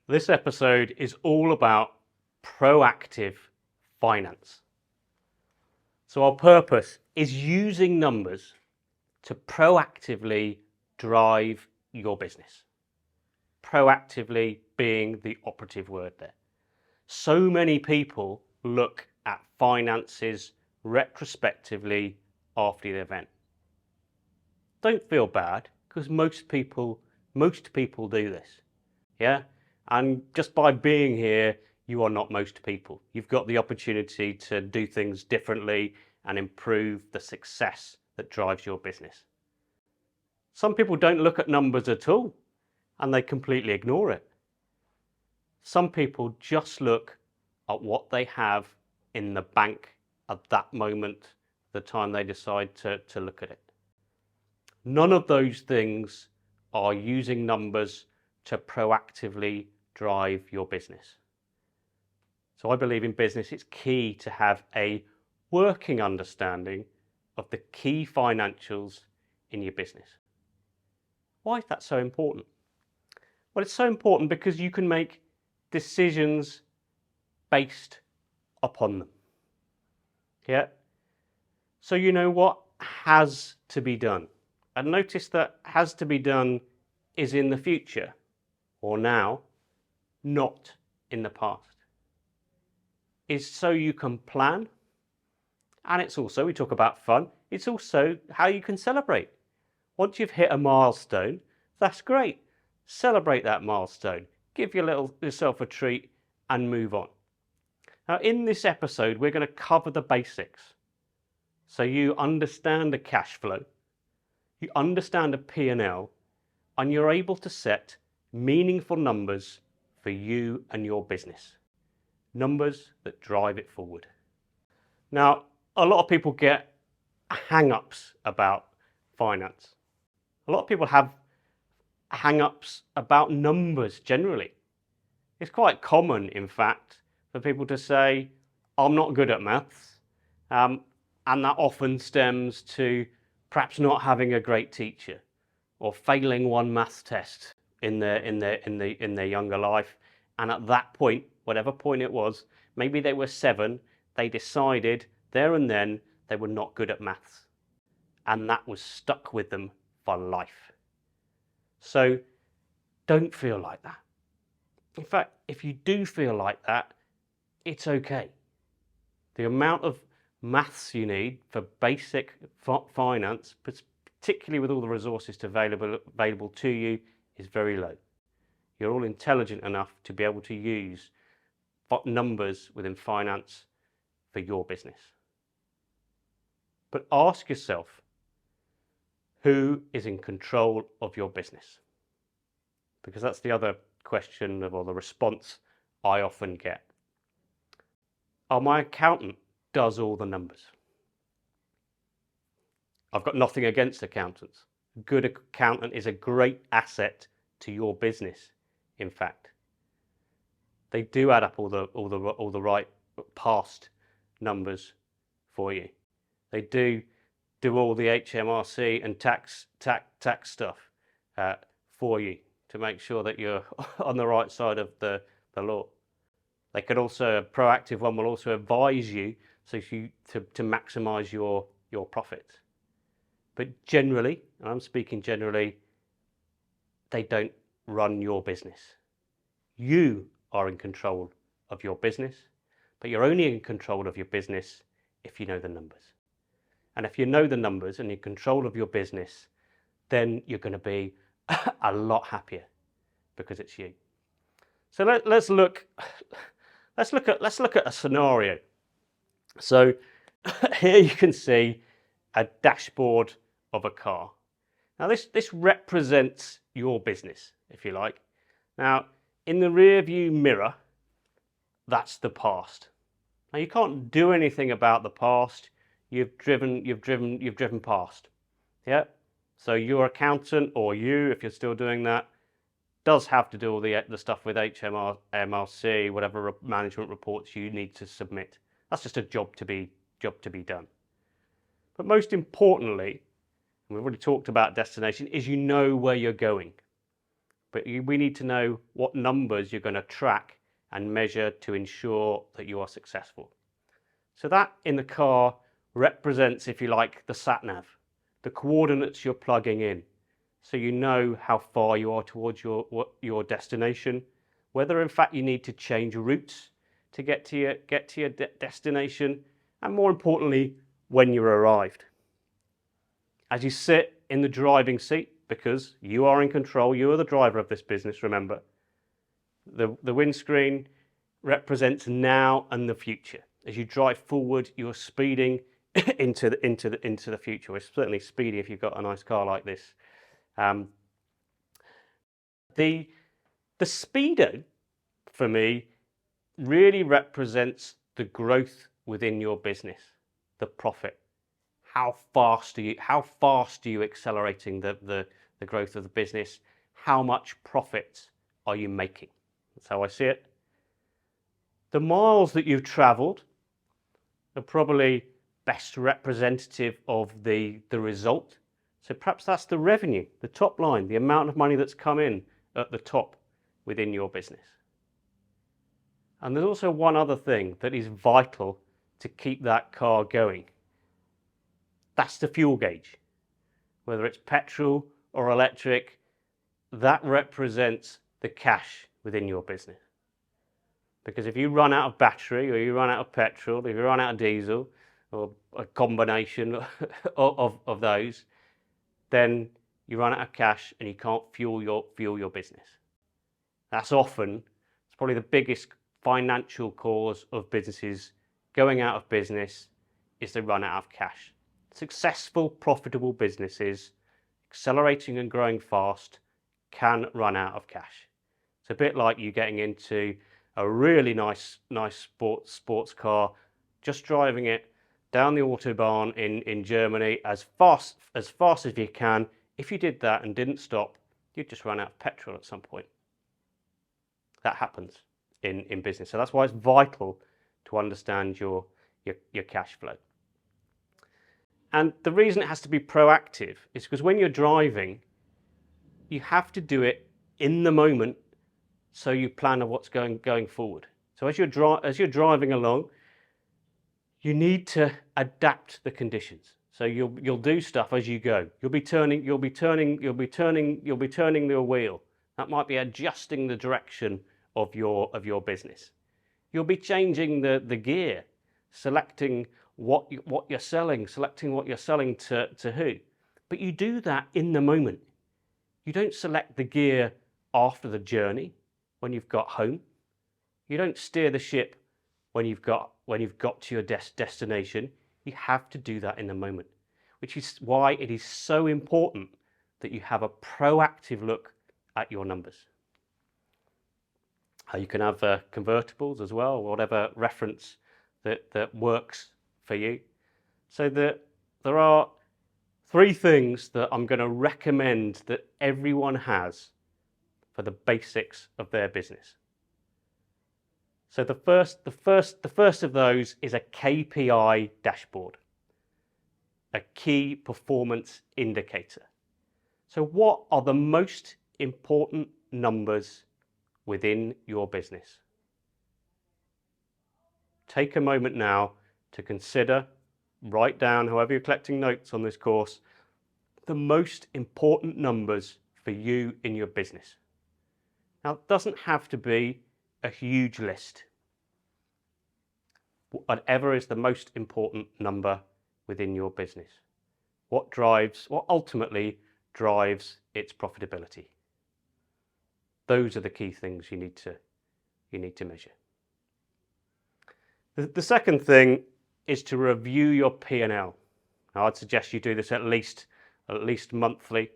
This episode is all about proactive finance. So our purpose is using numbers to proactively drive your business. Proactively being the operative word there. So many people look at finances retrospectively after the event. Don't feel bad, because most people do this. Yeah? And just by being here, you are not most people. You've got the opportunity to do things differently and improve the success that drives your business. Some people don't look at numbers at all and they completely ignore it. Some people just look at what they have in the bank at that moment, the time they decide to look at it. None of those things are using numbers to proactively drive your business. So I believe in business, it's key to have a working understanding of the key financials in your business. Why is that so important? Well, it's so important because you can make decisions based upon them. Yeah. So you know what has to be done. And notice that has to be done is in the future or now, not in the past. Is so you can plan, and it's also, we talk about fun, it's also how you can celebrate. Once you've hit a milestone, that's great. Celebrate that milestone. Give yourself a treat and move on. Now, in this episode, we're going to cover the basics. So you understand the cash flow, you understand a P&L, and you're able to set meaningful numbers for you and your business. Numbers that drive it forward. Now, a lot of people get hang-ups about finance. A lot of people have hang-ups about numbers generally. It's quite common, in fact, for people to say, I'm not good at maths, and that often stems to perhaps not having a great teacher or failing one maths test in their younger life. And at that point, whatever point it was, maybe they were 7, they decided there and then they were not good at maths. And that was stuck with them for life. So don't feel like that. In fact, if you do feel like that, it's okay. The amount of maths you need for basic finance, particularly with all the resources available to you, is very low. You're all intelligent enough to be able to use numbers within finance for your business. But ask yourself, who is in control of your business? Because that's the other question or the response I often get. My accountant does all the numbers. I've got nothing against accountants. A good accountant is a great asset to your business. In fact, they do add up all the right past numbers for you. They do all the HMRC and tax stuff for you to make sure that you're on the right side of the law. They could also, a proactive one will also advise you to maximize your profits. But generally, and I'm speaking generally, they don't run your business. You are in control of your business, but you're only in control of your business if you know the numbers. And if you know the numbers and you're in control of your business, then you're going to be a lot happier because it's you. So let's look at a scenario. So here you can see a dashboard of a car. Now this represents your business, if you like. Now in the rear view mirror, that's the past. Now you can't do anything about the past. You've driven past. Yeah. So your accountant, or you, if you're still doing that, does have to do all the stuff with HMRC, whatever management reports you need to submit. That's just a job to be done. But most importantly, and we've already talked about destination, is you know where you're going. but we need to know what numbers you're going to track and measure to ensure that you are successful. So that in the car represents, if you like, the sat nav, the coordinates you're plugging in, so you know how far you are towards your destination, whether in fact you need to change routes to get to your destination, and more importantly, when you're arrived. As you sit in the driving seat, because you are in control, you are the driver of this business, remember, the windscreen represents now and the future. As you drive forward, you're speeding into the future. We're certainly speeding if you've got a nice car like this. The speedo, for me, really represents the growth within your business, the profit. How fast are you accelerating the growth of the business? How much profit are you making? That's how I see it. The miles that you've traveled are probably best representative of the result. So perhaps that's the revenue, the top line, the amount of money that's come in at the top within your business. And there's also one other thing that is vital to keep that car going. That's the fuel gauge. Whether it's petrol or electric, that represents the cash within your business. Because if you run out of battery, or you run out of petrol, if you run out of diesel, or a combination of those, then you run out of cash and you can't fuel your business. That's often, it's probably the biggest financial cause of businesses going out of business, is they run out of cash. Successful, profitable businesses, accelerating and growing fast, can run out of cash. It's a bit like you getting into a really nice sports car, just driving it down the Autobahn in Germany as fast as you can. If you did that and didn't stop, you'd just run out of petrol at some point. That happens in business. So that's why it's vital to understand your cash flow. And the reason it has to be proactive is because when you're driving, you have to do it in the moment, so you plan on what's going forward. So as you're driving along, you need to adapt the conditions. So you'll do stuff as you go. You'll be turning the wheel. That might be adjusting the direction of your business. You'll be changing the gear, selecting what you're selling to who. But you do that in the moment. You don't select the gear after the journey, when you've got home. You don't steer the ship when you've got to your destination. You have to do that in the moment, which is why it is so important that you have a proactive look at your numbers. You can have convertibles as well, whatever reference that works for you. So there are 3 things that I'm going to recommend that everyone has for the basics of their business. So the first of those is a KPI dashboard, a key performance indicator. So what are the most important numbers within your business? Take a moment now to consider, write down, however you're collecting notes on this course, the most important numbers for you in your business. Now, it doesn't have to be a huge list. Whatever is the most important number within your business. What ultimately drives its profitability. Those are the key things you need to measure. The second thing is to review your P&L. Now, I'd suggest you do this at least monthly.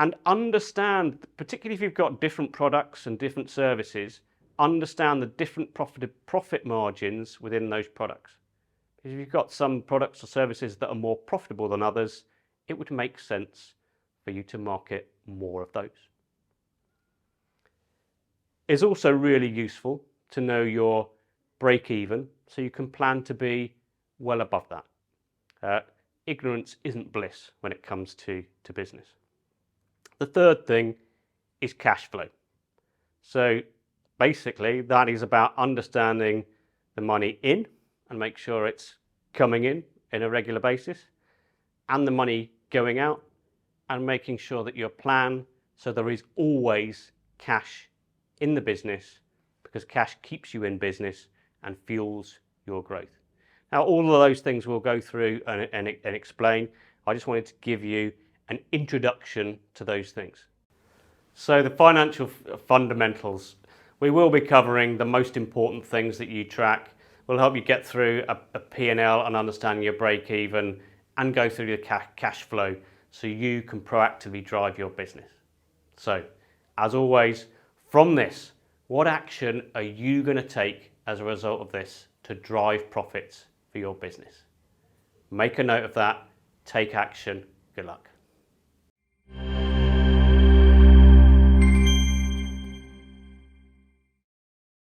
And understand, particularly if you've got different products and different services, understand the different profit margins within those products. Because if you've got some products or services that are more profitable than others, it would make sense for you to market more of those. It's also really useful to know your break even, so you can plan to be well above that. Ignorance isn't bliss when it comes to business. The third thing is cash flow. So basically, that is about understanding the money in and make sure it's coming in a regular basis, and the money going out, and making sure that your plan so there is always cash in the business, because cash keeps you in business and fuels your growth. Now, all of those things we'll go through and explain. I just wanted to give you an introduction to those things. So the financial fundamentals, we will be covering the most important things that you track. We'll help you get through a P&L and understand your break even, and go through the cash flow so you can proactively drive your business. So, as always, from this, what action are you going to take as a result of this to drive profits for your business? Make a note of that, take action, good luck.